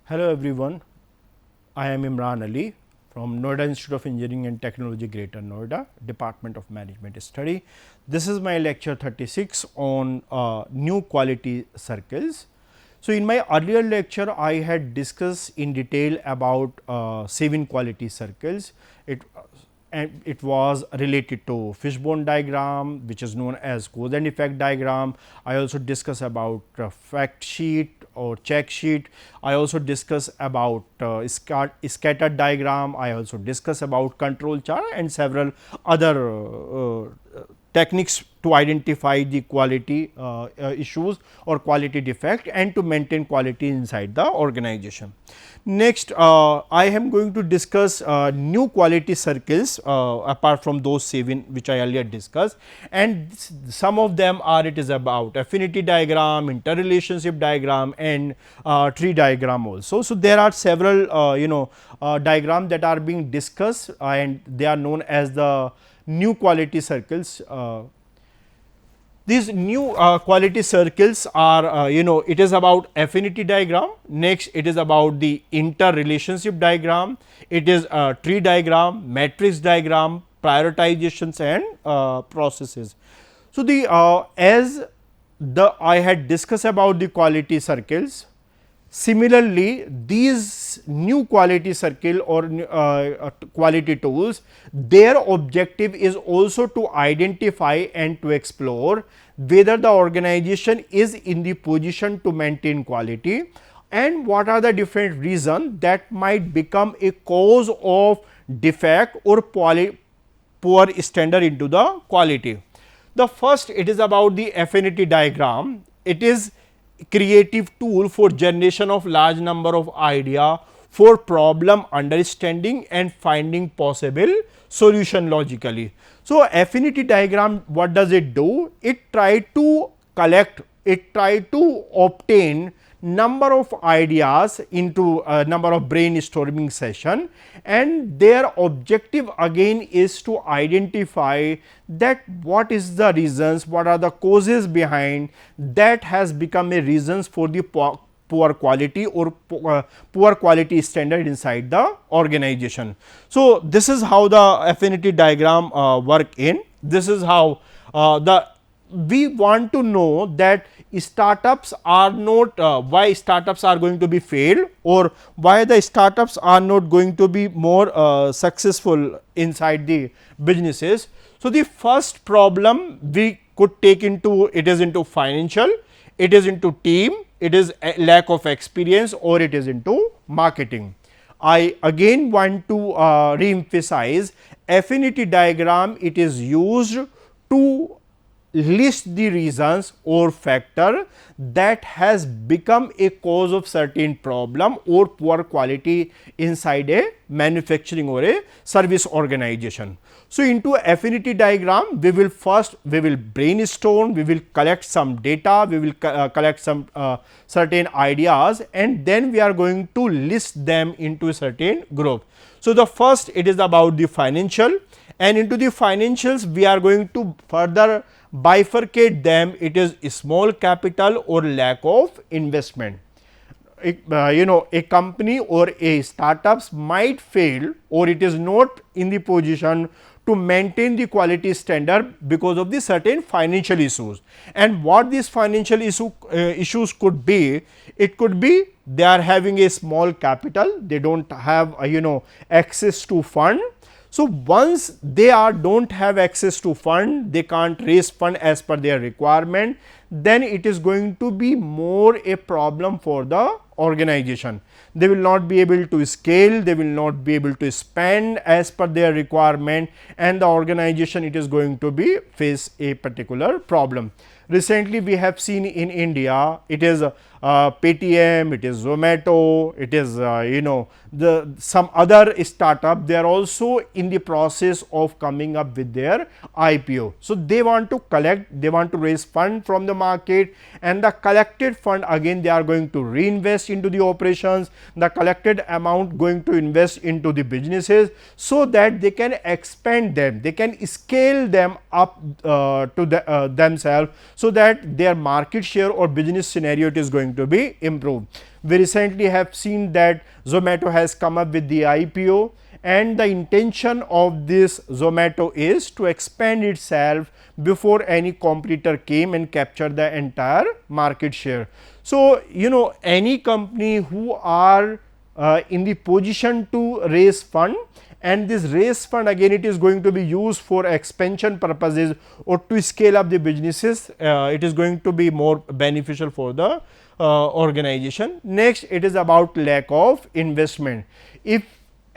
Hello everyone, I am Imran Ali from Noida Institute of Engineering and Technology, Greater Noida, Department of Management Study. This is my lecture 36 on new quality circles. So, in my earlier lecture, I had discussed in detail about 7 quality circles. And it was related to fishbone diagram, which is known as cause and effect diagram. I also discuss about fact sheet or check sheet. I also discuss about scatter diagram. I also discuss about control chart and several other techniques to identify the quality issues or quality defect and to maintain quality inside the organization. Next, I am going to discuss new quality circles apart from those 7 which I earlier discussed, and some of them are it is about affinity diagram, interrelationship diagram and tree diagram also. So, there are several diagrams that are being discussed and they are known as the new quality circles. These new quality circles are it is about affinity diagram, next it is about the interrelationship diagram, it is a tree diagram, matrix diagram, prioritizations and processes. So, the as the I had discussed about the quality circles. Similarly, these new quality circle or quality tools, their objective is also to identify and to explore whether the organization is in the position to maintain quality and what are the different reasons that might become a cause of defect or poor standard into the quality. The first, it is about the affinity diagram. It is creative tool for generation of large number of idea for problem understanding and finding possible solution logically. So, affinity diagram, what does it do? It try to collect, it try to obtain number of ideas into a number of brainstorming session, and their objective again is to identify that what is the reasons, what are the causes behind that has become a reasons for the poor quality or poor quality standard inside the organization. So, this is how the affinity diagram work in. This is how the we want to know that startups are not why startups are going to be failed or why the startups are not going to be more successful inside the businesses. So, the first problem we could take into it is into financial, it is into team, it is a lack of experience or it is into marketing. I again want to re-emphasize affinity diagram, it is used to list the reasons or factor that has become a cause of certain problem or poor quality inside a manufacturing or a service organization. So, into affinity diagram we will brainstorm, we will collect some data, we will collect some certain ideas and then we are going to list them into a certain group. So, the first it is about the financial, and into the financials we are going to further bifurcate them, it is small capital or lack of investment. A company or a startups might fail or it is not in the position to maintain the quality standard because of the certain financial issues. And what these financial issues could be, it could be they are having a small capital, they do not have access to fund. So, once they do not have access to fund, they can't raise fund as per their requirement, then it is going to be more a problem for the organization. They will not be able to scale, they will not be able to spend as per their requirement and the organization it is going to be face a particular problem. Recently, we have seen in India, it is Paytm, it is Zomato, it is the some other startup, they are also in the process of coming up with their IPO. So, they want to collect, they want to raise fund from the market and the collected fund again they are going to reinvest invest into the operations, the collected amount going to invest into the businesses, so that they can expand them, they can scale them up to themselves, so that their market share or business scenario it is going to be improved. We recently have seen that Zomato has come up with the IPO, and the intention of this Zomato is to expand itself before any competitor came and captured the entire market share. So, any company who are in the position to raise fund, and this raise fund again it is going to be used for expansion purposes or to scale up the businesses, it is going to be more beneficial for the organization. Next, it is about lack of investment. If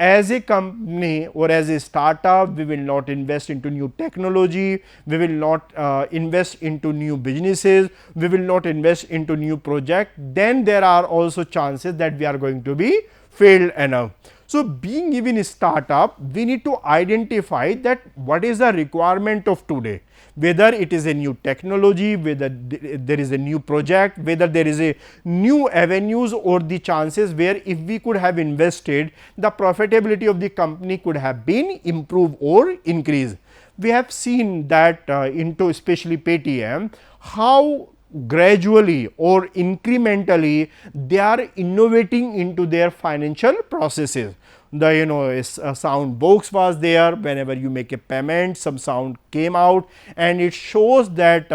as a company or as a startup we will not invest into new technology, we will not invest into new businesses, we will not invest into new project, then there are also chances that we are going to be failed enough. So, being even a startup, we need to identify that what is the requirement of today, whether it is a new technology, whether there is a new project, whether there is a new avenues or the chances where if we could have invested, the profitability of the company could have been improved or increased. We have seen that into especially Paytm, how gradually or incrementally they are innovating into their financial processes. The sound box was there, whenever you make a payment some sound came out and it shows that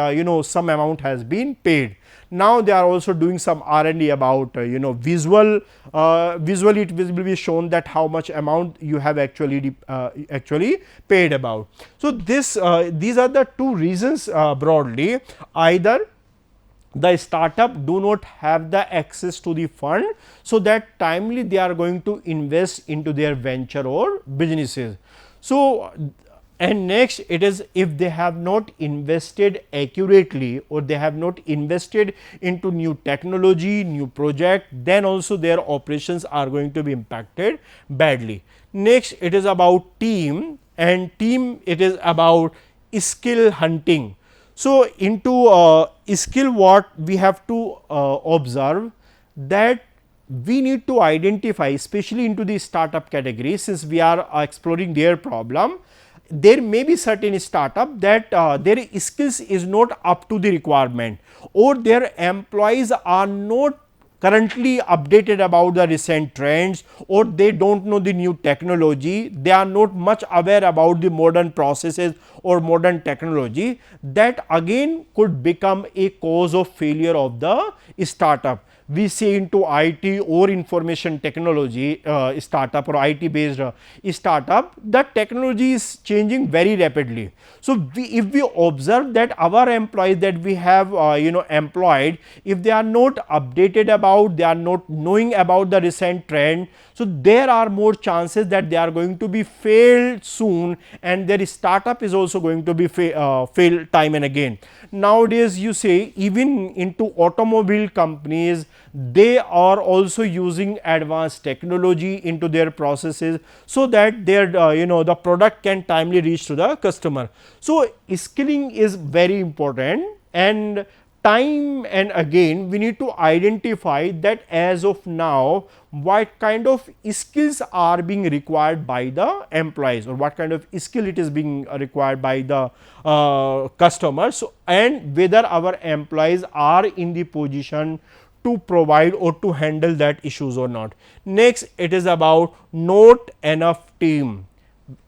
some amount has been paid. Now they are also doing some R&D about visually it will be shown that how much amount you have actually paid about. So, these are the two reasons broadly. Either the startup do not have the access to the fund, so that timely they are going to invest into their venture or businesses. So, and next it is if they have not invested accurately or they have not invested into new technology, new project, then also their operations are going to be impacted badly. Next, it is about team, and team it is about skill hunting. So, into skill what we have to observe that we need to identify, especially into the startup category, since we are exploring their problem. There may be certain startup that their skills is not up to the requirement, or their employees are not currently updated about the recent trends, or they do not know the new technology, they are not much aware about the modern processes or modern technology. That again could become a cause of failure of the startup. We see into IT or information technology startup or IT based startup, the technology is changing very rapidly. So, if we observe that our employees that we have employed, if they are not updated about, they are not knowing about the recent trend, so there are more chances that they are going to be failed soon, and their startup is also going to be failed time and again. Nowadays, you say even into automobile companies, they are also using advanced technology into their processes, so that their the product can timely reach to the customer. So, skilling is very important, and time and again we need to identify that as of now what kind of skills are being required by the employees, or what kind of skill it is being required by the customers. So, and whether our employees are in the position to provide or to handle that issues or not. Next, it is about not enough team.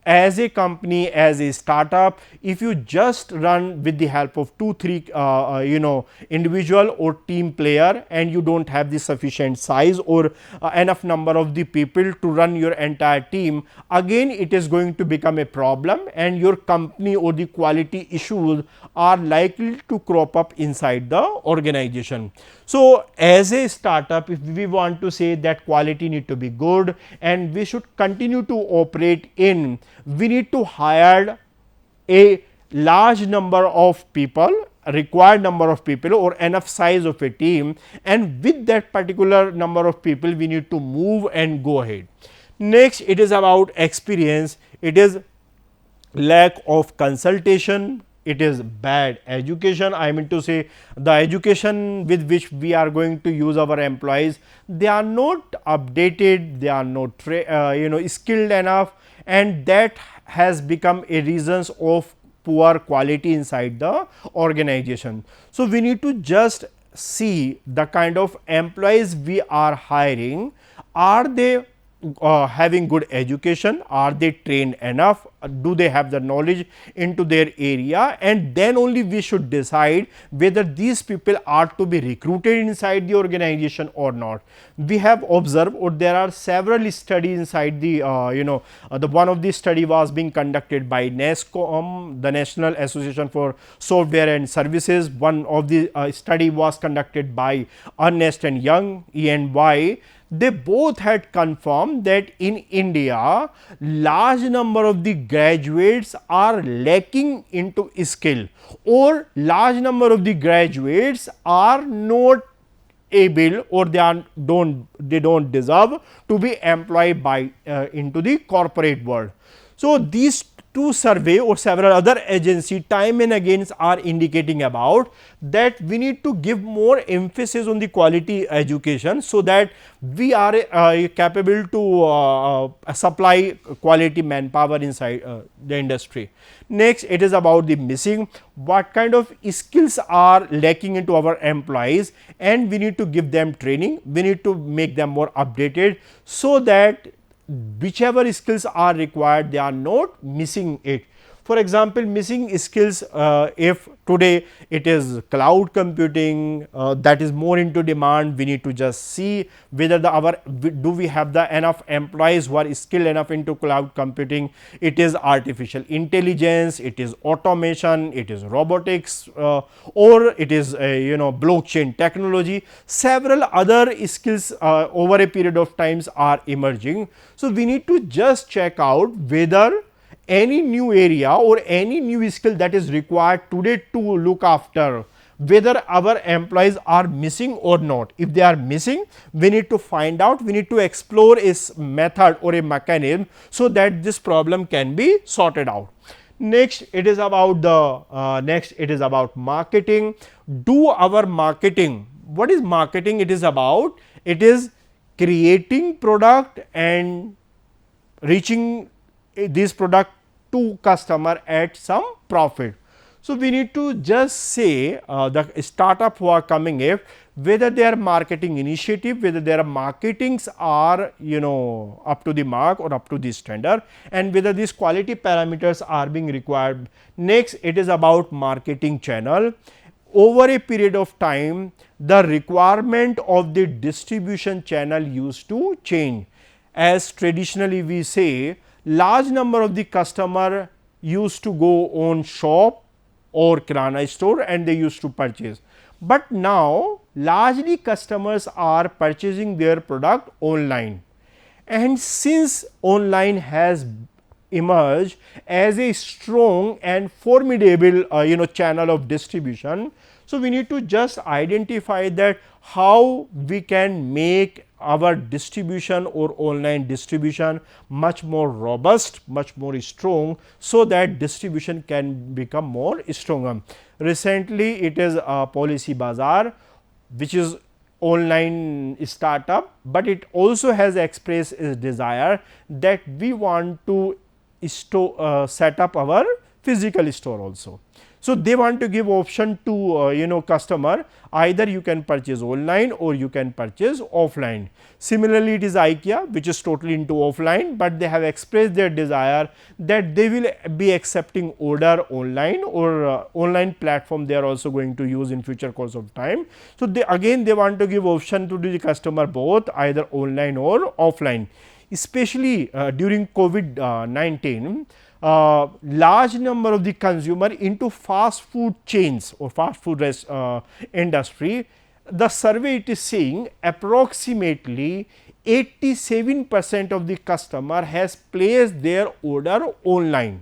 As a company, as a startup, if you just run with the help of 2-3 individual or team player, and you do not have the sufficient size or enough number of the people to run your entire team, again it is going to become a problem, and your company or the quality issues are likely to crop up inside the organization. So, as a startup, if we want to say that quality need to be good and we should continue to operate in, we need to hire a large number of people, required number of people or enough size of a team, and with that particular number of people we need to move and go ahead. Next, it is about experience, it is lack of consultation, it is bad education. I mean to say, the education with which we are going to use our employees, they are not updated, they are not skilled enough, and that has become a reasons of poor quality inside the organization. So, we need to just see the kind of employees we are hiring. Are they having good education? Are they trained enough? Do they have the knowledge into their area? And then only we should decide whether these people are to be recruited inside the organization or not. We have observed, or there are several studies inside the the one of the study was being conducted by NASSCOM, the National Association for Software and Services. One of the study was conducted by Ernst and Young, EY. They both had confirmed that in India, large number of the graduates are lacking into skill, or large number of the graduates are not able, or they don't deserve to be employed by into the corporate world. So, these two survey or several other agency time and again are indicating about that we need to give more emphasis on the quality education, so that we are capable to supply quality manpower inside the industry. Next, it is about the missing, what kind of skills are lacking into our employees, and we need to give them training, we need to make them more updated, so that whichever skills are required, they are not missing it. For example, missing skills, if today it is cloud computing, that is more into demand, we need to just see whether do we have the enough employees who are skilled enough into cloud computing. It is artificial intelligence, it is automation, it is robotics, or it is blockchain technology. Several other skills over a period of times are emerging. So, we need to just check out whether any new area or any new skill that is required today to look after, whether our employees are missing or not. If they are missing, we need to find out, we need to explore a method or a mechanism, so that this problem can be sorted out. Next, it is about the marketing. Do our marketing, what is marketing? It is about, it is creating product and reaching this product to customer at some profit. So, we need to just say the startup who are coming up, whether their marketing initiative, whether their marketings are up to the mark or up to the standard, and whether these quality parameters are being required. Next, it is about marketing channel. Over a period of time, the requirement of the distribution channel used to change. As traditionally we say, large number of the customer used to go on shop or kirana store and they used to purchase. But now, largely customers are purchasing their product online, and since online has emerged as a strong and formidable channel of distribution. So, we need to just identify that how we can make our distribution or online distribution much more robust, much more strong, so that distribution can become more stronger. Recently, it is Policy Bazaar, which is online startup, but it also has expressed its desire that we want to set up our physical store also. So, they want to give option to customer, either you can purchase online or you can purchase offline. Similarly, it is IKEA, which is totally into offline, but they have expressed their desire that they will be accepting order online, or online platform they are also going to use in future course of time. So, they want to give option to the customer both either online or offline. Especially during COVID-19, large number of the consumer into fast food chains or fast food industry, the survey it is saying approximately 87% of the customer has placed their order online.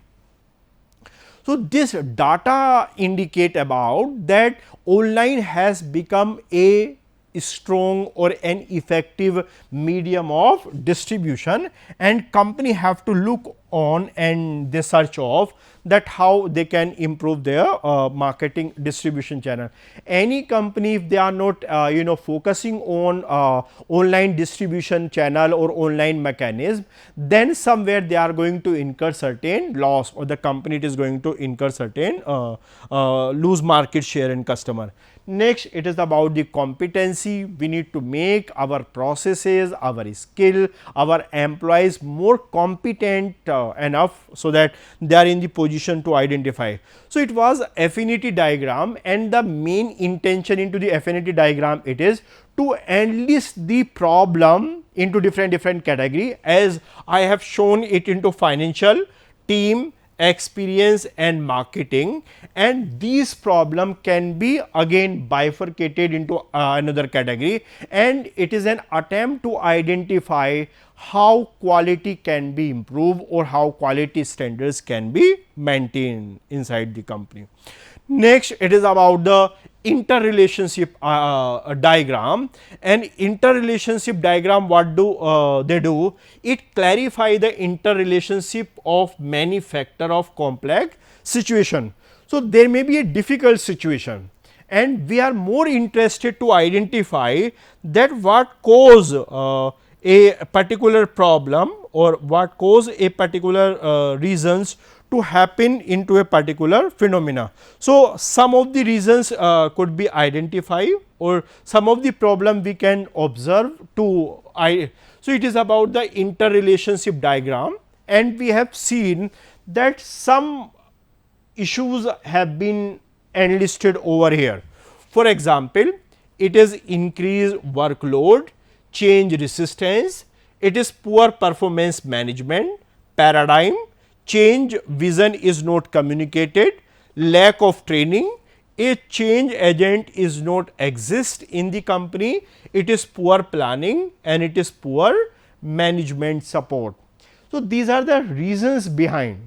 So, this data indicate about that online has become a strong or an effective medium of distribution, and company have to look on and they search of that how they can improve their marketing distribution channel. Any company, if they are not focusing on online distribution channel or online mechanism, then somewhere they are going to incur certain loss, or the company is going to incur certain lose market share and customer. Next, it is about the competency. We need to make our processes, our skill, our employees more competent enough, so that they are in the position to identify. So, it was affinity diagram, and the main intention into the affinity diagram, it is to enlist the problem into different category, as I have shown it into financial, team, experience and marketing, and these problem can be again bifurcated into another category, and it is an attempt to identify how quality can be improved or how quality standards can be maintained inside the company. Next, it is about the interrelationship diagram, and interrelationship diagram, what do they do? It clarify the interrelationship of many factor of complex situation. So, there may be a difficult situation, and we are more interested to identify that what cause a particular problem, or what cause a particular reasons to happen into a particular phenomena. So, some of the reasons could be identified, or some of the problem we can observe to so it is about the interrelationship diagram, and we have seen that some issues have been enlisted over here. For example, it is increased workload, change resistance, it is poor performance management, paradigm, change vision is not communicated, lack of training, a change agent is not exist in the company, it is poor planning, and it is poor management support. So, these are the reasons behind,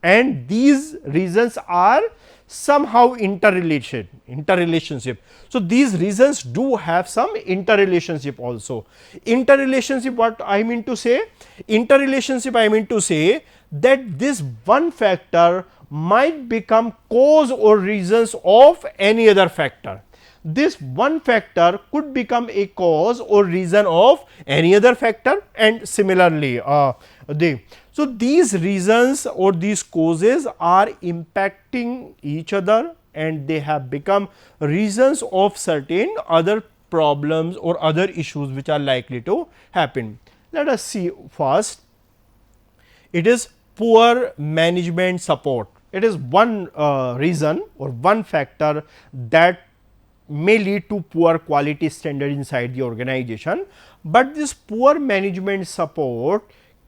and these reasons are somehow interrelationship. So, these reasons do have some interrelationship also. Interrelationship, what I mean to say? Interrelationship, I mean to say that this one factor might become cause or reasons of any other factor. This one factor could become a cause or reason of any other factor, and similarly so these reasons or these causes are impacting each other, and they have become reasons of certain other problems or other issues which are likely to happen. Let us see first. It is poor management support. It is one reason or one factor that may lead to poor quality standard inside the organization, but this poor management support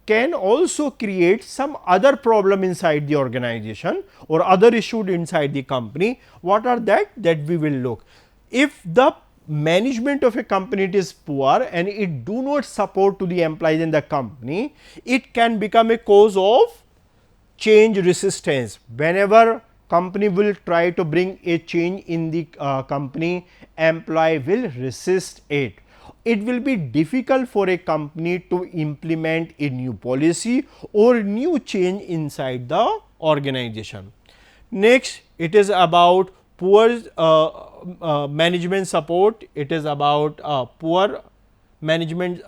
can also create some other problem inside the organization or other issue inside the company. What are that? That we will look. If the management of a company is poor and it do not support to the employees in the company, it can become a cause of change resistance. Whenever company will try to bring a change in the company, employee will resist it. It will be difficult for a company to implement a new policy or new change inside the organization. Next, it is about poor management support. It is about poor management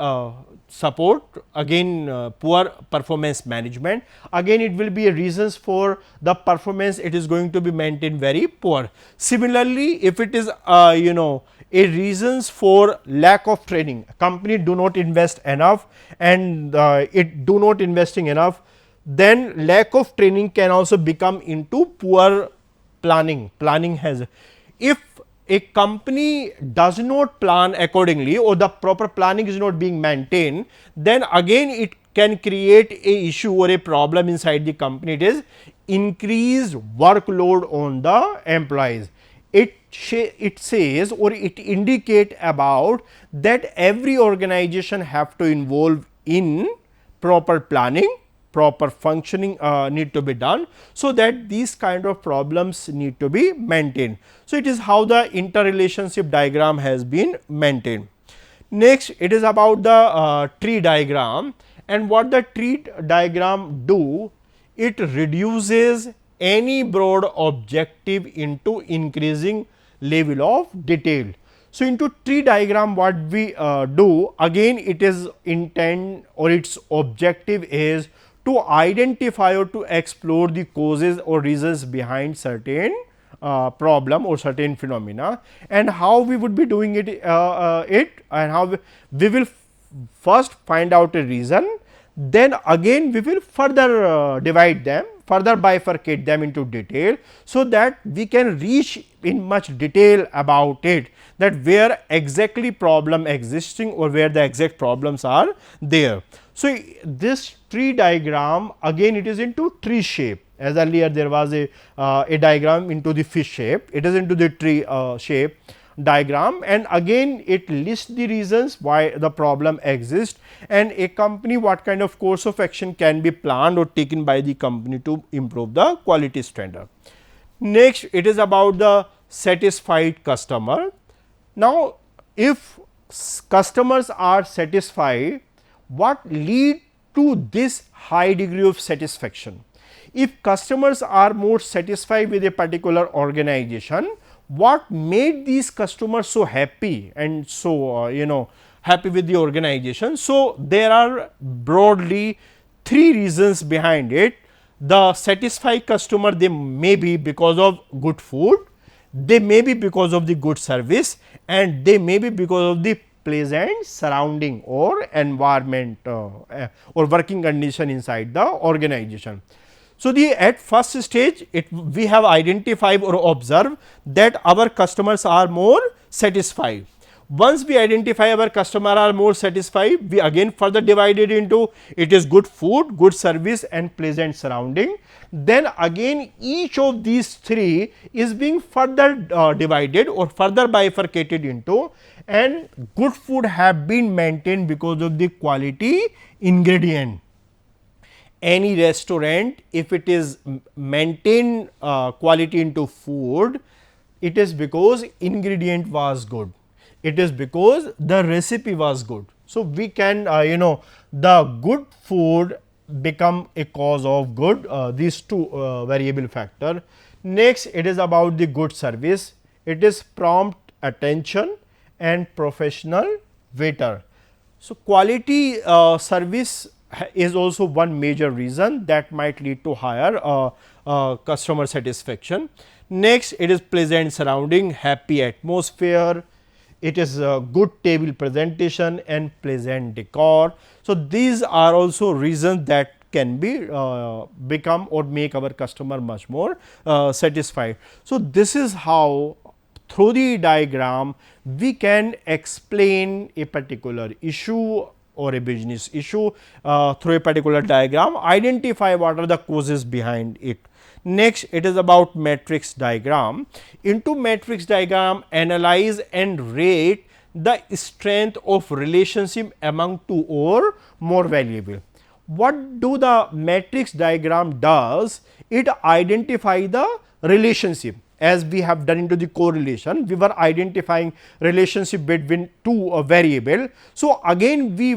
support, again poor performance management, again it will be a reasons for the performance, it is going to be maintained very poor. Similarly, if it is a reasons for lack of training, company do not invest enough and it do not investing enough, then lack of training can also become into poor planning. Planning has, if a company does not plan accordingly or the proper planning is not being maintained, then again it can create a issue or a problem inside the company. It is increased workload on the employees. It says or it indicate about that every organization have to involve in proper planning, proper functioning need to be done, so that these kind of problems need to be maintained. So, it is how the interrelationship diagram has been maintained. Next, it is about the tree diagram, And what the tree diagram do, it reduces any broad objective into increasing level of detail. So, into tree diagram what we do, again it is intent or its objective is to identify or to explore the causes or reasons behind certain problem or certain phenomena, and how we would be doing it, and how we will first find out a reason, then again we will further divide them, further bifurcate them into detail, so that we can reach in much detail about it, that where exactly problem existing or where the exact problems are there. So, this tree diagram again it is into tree shape, as earlier there was a diagram into the fish shape, it is into the tree shape diagram, and again it lists the reasons why the problem exists and a company what kind of course of action can be planned or taken by the company to improve the quality standard. Next, it is about the satisfied customer. Now, if customers are satisfied, what lead to this high degree of satisfaction? If customers are more satisfied with a particular organization, what made these customers so happy and so happy with the organization? So, there are broadly three reasons behind it. The satisfied customer, they may be because of good food, they may be because of the good service, and they may be because of the pleasant surrounding or environment or working condition inside the organization. So, the at first stage we have identified or observed that our customers are more satisfied. Once we identify our customer are more satisfied, we again further divide it into it is good food, good service and pleasant surrounding. Then again each of these three is being further divided or further bifurcated into, and good food have been maintained because of the quality ingredient. Any restaurant, if it is maintain quality into food, it is because ingredient was good, it is because the recipe was good. So, we can the good food become a cause of good, these two variable factor. Next, it is about the good service, it is prompt attention and professional waiter. So, quality service is also one major reason that might lead to higher customer satisfaction. Next, it is pleasant surrounding, happy atmosphere, it is good table presentation and pleasant decor. So, these are also reasons that can be become or make our customer much more satisfied. So, this is how through the diagram we can explain a particular issue or a business issue through a particular diagram, identify what are the causes behind it. Next, it is about matrix diagram. Into matrix diagram, analyze and rate the strength of relationship among two or more variable. What do the matrix diagram does? It identify the relationship. As we have done into the correlation, we were identifying relationship between two variable. So, again we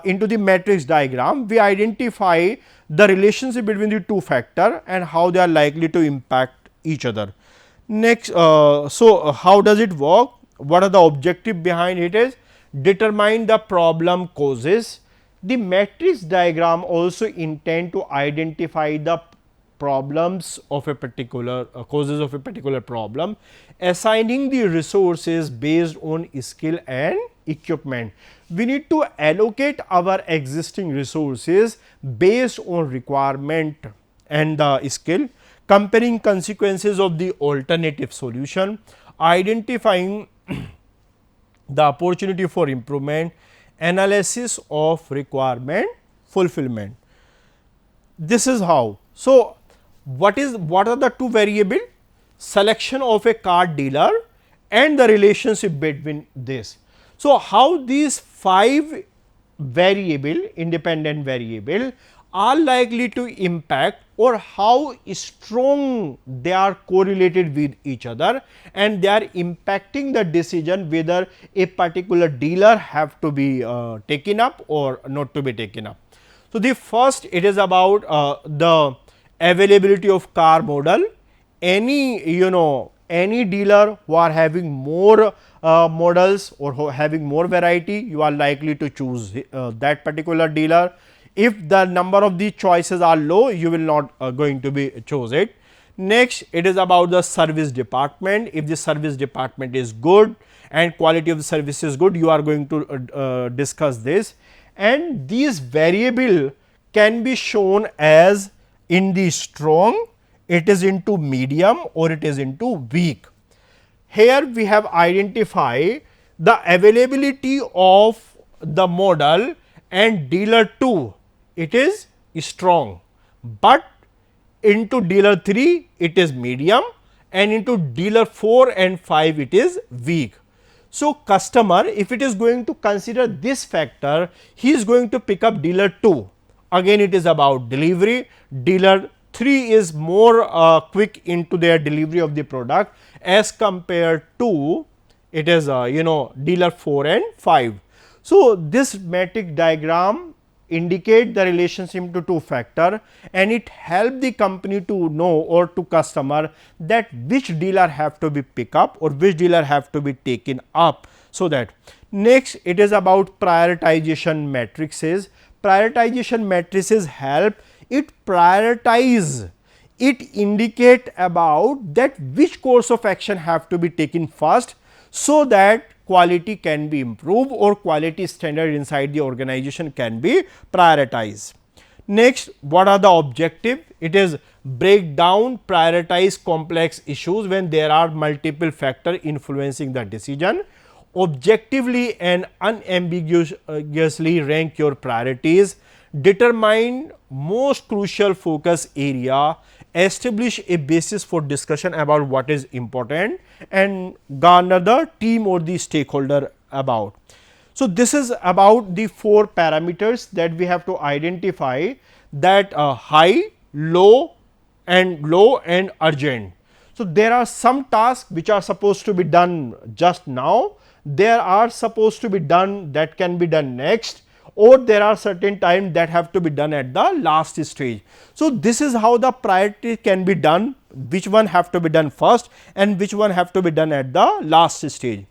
into the matrix diagram we identify the relationship between the two factor and how they are likely to impact each other. Next, how does it work? What are the objective behind it is determine the problem causes. The matrix diagram also intend to identify the problems of a particular causes of a particular problem, assigning the resources based on skill and equipment. We need to allocate our existing resources based on requirement and the skill, comparing consequences of the alternative solution, identifying the opportunity for improvement, analysis of requirement fulfillment. This is how. So, what are the two variable? Selection of a car dealer and the relationship between this. So, how these five variable independent variable are likely to impact or how strong they are correlated with each other, and they are impacting the decision whether a particular dealer have to be taken up or not to be taken up. So, the first, it is about the availability of car model. Any any dealer who are having more models or who having more variety, you are likely to choose that particular dealer. If the number of the choices are low, you will not going to be choose it. Next, it is about the service department. If the service department is good and quality of the service is good, you are going to discuss this, and these variable can be shown as in the strong, it is into medium, or it is into weak. Here we have identified the availability of the model, and dealer 2 it is strong, but into dealer 3 it is medium, and into dealer 4 and 5 it is weak. So, customer, if it is going to consider this factor, he is going to pick up dealer 2. Again it is about delivery, dealer 3 is more quick into their delivery of the product as compared to it is dealer 4 and 5. So, this matrix diagram indicate the relationship to two factor, and it help the company to know or to customer that which dealer have to be pick up or which dealer have to be taken up. So, that next, it is about prioritization matrices. Prioritization matrices help it prioritize, it indicate about that which course of action have to be taken first, so that quality can be improved or quality standard inside the organization can be prioritized. Next, what are the objective? It is break down, prioritize complex issues when there are multiple factors influencing the decision. Objectively and unambiguously rank your priorities, determine most crucial focus area, establish a basis for discussion about what is important, and garner the team or the stakeholder about. So, this is about the 4 parameters that we have to identify, that high, low and urgent. So, there are some tasks which are supposed to be done just now, there are supposed to be done that can be done next, or there are certain time that have to be done at the last stage. So, this is how the priority can be done, which one have to be done first and which one have to be done at the last stage.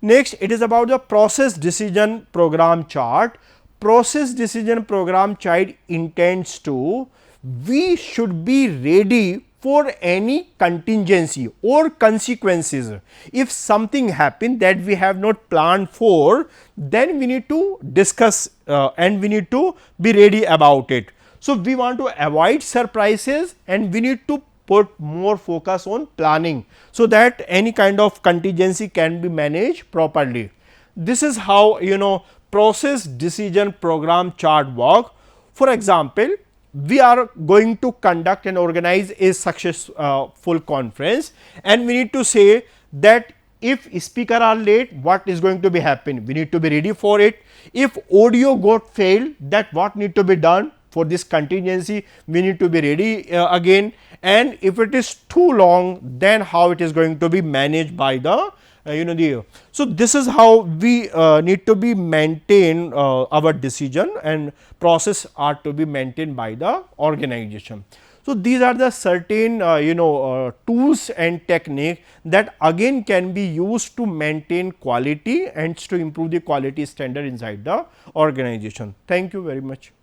Next, it is about the process decision program chart. Process decision program chart intends to, we should be ready for any contingency or consequences. If something happen that we have not planned for, then we need to discuss and we need to be ready about it. So, we want to avoid surprises and we need to put more focus on planning, so that any kind of contingency can be managed properly. This is how process decision program chart work. For example, we are going to conduct and organize a successful conference, and we need to say that if speaker are late, what is going to be happen, we need to be ready for it. If audio got failed, that what need to be done for this contingency, we need to be ready again, and if it is too long, then how it is going to be managed by the so this is how we need to be maintain our decision and process are to be maintained by the organization. So, these are the certain tools and technique that again can be used to maintain quality and to improve the quality standard inside the organization. Thank you very much.